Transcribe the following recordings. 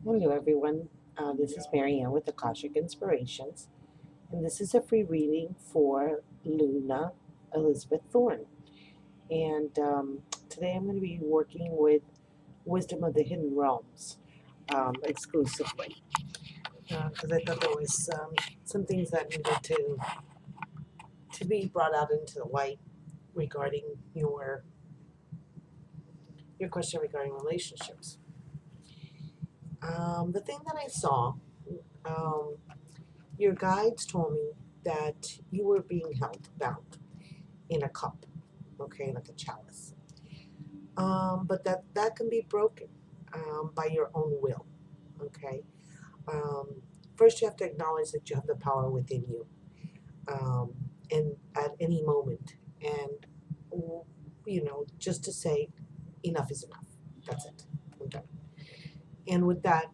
Hello, everyone. This is Marianne with Akashic Inspirations, and this is a free reading for Luna Elizabeth Thorn. And today I'm going to be working with Wisdom of the Hidden Realms exclusively because I thought there was some things that needed to be brought out into the light regarding your question regarding relationships. The thing that I saw. Um, Your guides told me that you were being held bound in a cup, okay, like a chalice. But that can be broken by your own will, okay. Um, First, you have to acknowledge that you have the power within you, um, and at any moment, and just to say, enough is enough. That's it. I'm done. And with that,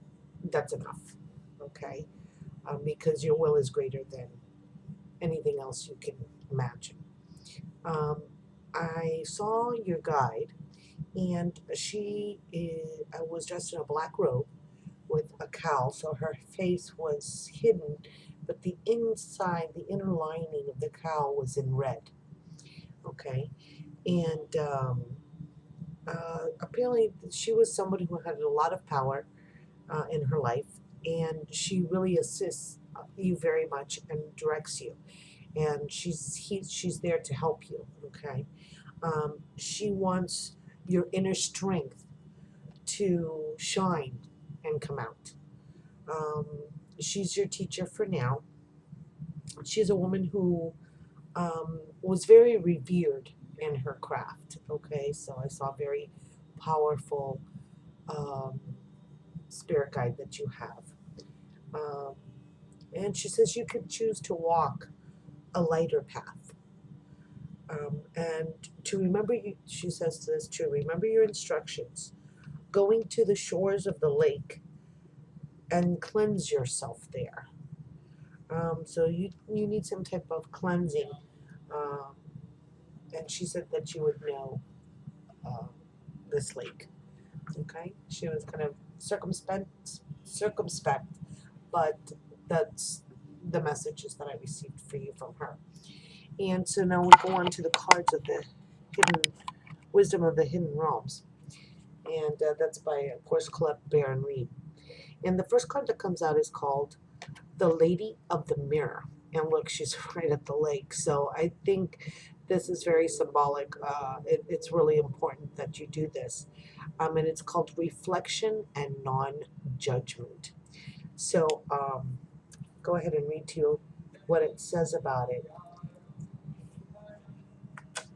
that's enough, okay, because your will is greater than anything else you can imagine. I saw your guide, and was dressed in a black robe with a cowl, so her face was hidden, but the inside, the inner lining of the cowl was in red. Okay, and apparently she was somebody who had a lot of power in her life, and she really assists you very much and directs you, and she's there to help you. Okay, she wants your inner strength to shine and come out. Um, she's your teacher for now. She's a woman who was very revered in her craft. Okay, so I saw very powerful um, spirit guide that you have. Um, and she says you could choose to walk a lighter path. And to remember, she says this, to remember your instructions, going to the shores of the lake and cleanse yourself there. So you need some type of cleansing. Um, and she said that you would know uh, this lake. Okay, she was kind of circumspect, but that's the messages that I received for you from her. And so now we go on to the cards of the hidden wisdom of the hidden realms, and that's by, of course, Baron-Reid. And the first card that comes out is called the Lady of the Mirror. And look, she's right at the lake. So I think this is very symbolic. It's really important that you do this. And it's called Reflection and Non-Judgment. So go ahead and read to you what it says about it.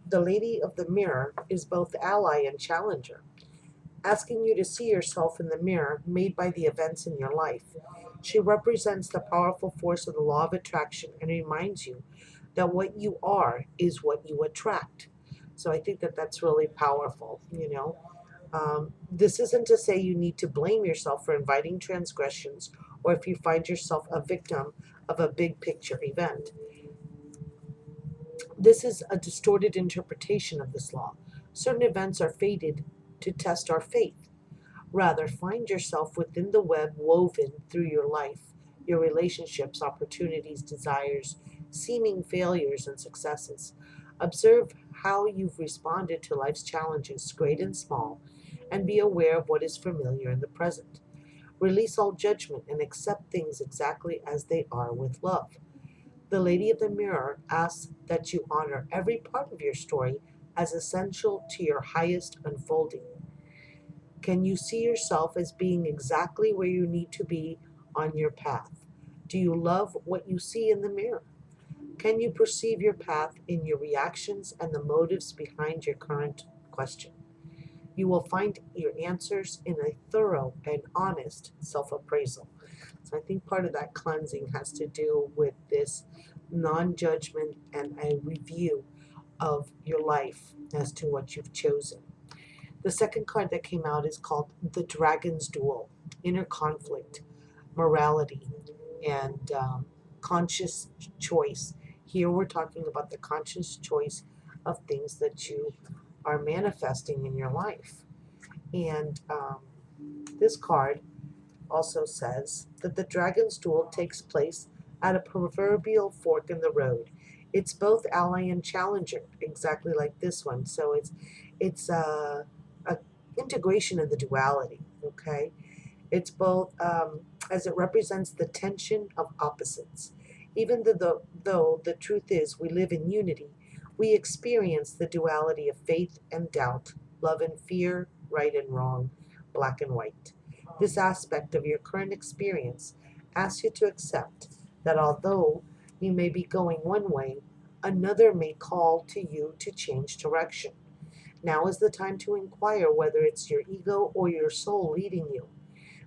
The Lady of the Mirror is both ally and challenger, asking you to see yourself in the mirror made by the events in your life. She represents the powerful force of the law of attraction and reminds you that what you are is what you attract. So I think that that's really powerful. This isn't to say you need to blame yourself for inviting transgressions or if you find yourself a victim of a big picture event. This is a distorted interpretation of this law. Certain events are fated to test our faith. Rather, find yourself within the web woven through your life, your relationships, opportunities, desires, seeming failures, and successes. Observe how you've responded to life's challenges, great and small, and be aware of what is familiar in the present. Release all judgment and accept things exactly as they are with love. The Lady of the Mirror asks that you honor every part of your story as essential to your highest unfolding. Can you see yourself as being exactly where you need to be on your path? Do you love what you see in the mirror? Can you perceive your path in your reactions and the motives behind your current question? You will find your answers in a thorough and honest self appraisal. So I think part of that cleansing has to do with this non judgment and a review of your life as to what you've chosen. The second card that came out is called the Dragon's Duel, Inner Conflict, Morality, and Conscious Choice. Here we're talking about the conscious choice of things that you are manifesting in your life. And this card also says that the dragon's duel takes place at a proverbial fork in the road. It's both ally and challenger, exactly like this one. So it's a integration of the duality. Okay, it's both as it represents the tension of opposites. Even though the truth is we live in unity, we experience the duality of faith and doubt, love and fear, right and wrong, black and white. This aspect of your current experience asks you to accept that although you may be going one way, another may call to you to change direction. Now is the time to inquire whether it's your ego or your soul leading you.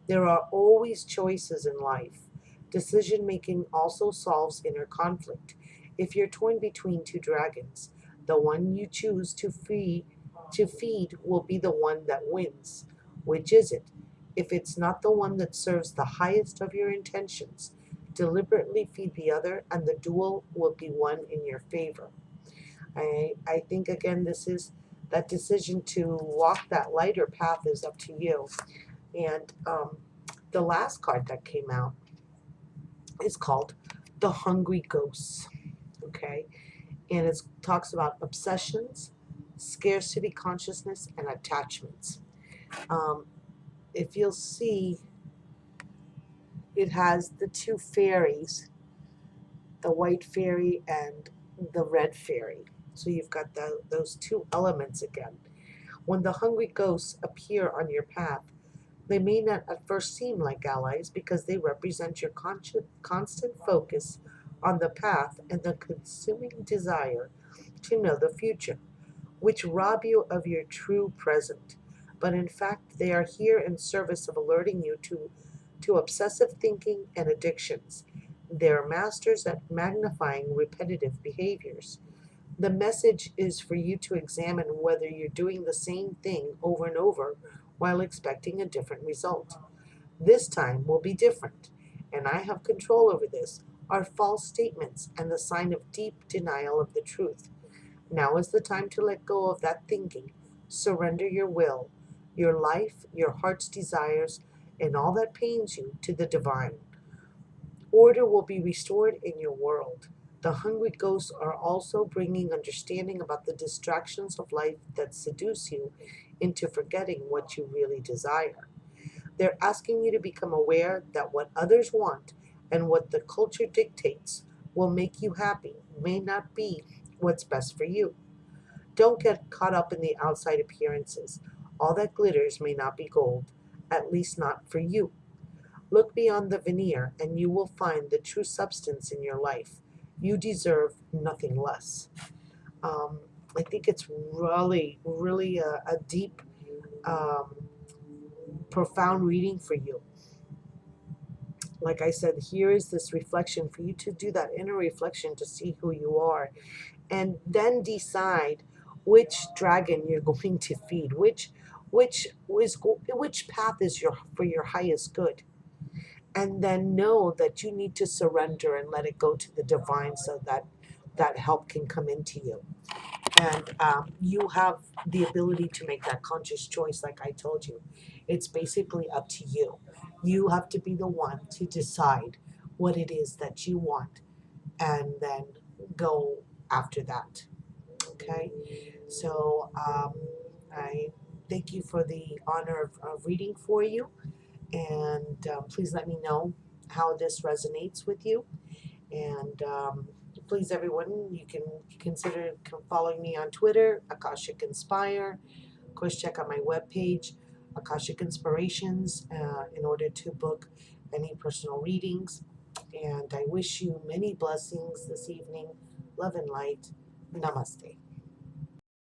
There are always choices in life. Decision making also solves inner conflict. If you're torn between two dragons, the one you choose to feed will be the one that wins. Which is it? If it's not the one that serves the highest of your intentions, deliberately feed the other, and the duel will be won in your favor. I think again, this is that decision to walk that lighter path is up to you. And the last card that came out is called The Hungry Ghosts. Okay, and it talks about obsessions, scarcity consciousness, and attachments. Um, if you'll see, it has the two fairies, the white fairy and the red fairy. So you've got those two elements again. When the hungry ghosts appear on your path, they may not at first seem like allies because they represent your constant focus on the path and the consuming desire to know the future, which rob you of your true present. But in fact, they are here in service of alerting you to obsessive thinking and addictions. They are masters at magnifying repetitive behaviors. The message is for you to examine whether you're doing the same thing over and over while expecting a different result. This time will be different, and I have control over this, are false statements and the sign of deep denial of the truth. Now is the time to let go of that thinking, surrender your will, your life, your heart's desires, and all that pains you to the divine. Order will be restored in your world. The hungry ghosts are also bringing understanding about the distractions of life that seduce you into forgetting what you really desire. They're asking you to become aware that what others want and what the culture dictates will make you happy may not be what's best for you. Don't get caught up in the outside appearances. All that glitters may not be gold, at least not for you. Look beyond the veneer, and you will find the true substance in your life. You deserve nothing less. Um, I think it's really, really a deep, um, profound reading for you. Like I said, here is this reflection for you to do that inner reflection to see who you are, and then decide which dragon you're going to feed, which path is for your highest good, and then know that you need to surrender and let it go to the divine so that that help can come into you. And you have the ability to make that conscious choice, like I told you. It's basically up to you. You have to be the one to decide what it is that you want and then go after that. Okay? So I thank you for the honor of reading for you. And please let me know how this resonates with you. And please, everyone, you can consider following me on Twitter, Akashic Inspire. Of course, check out my webpage, Akashic Inspirations, in order to book any personal readings. And I wish you many blessings this evening. Love and light. Namaste.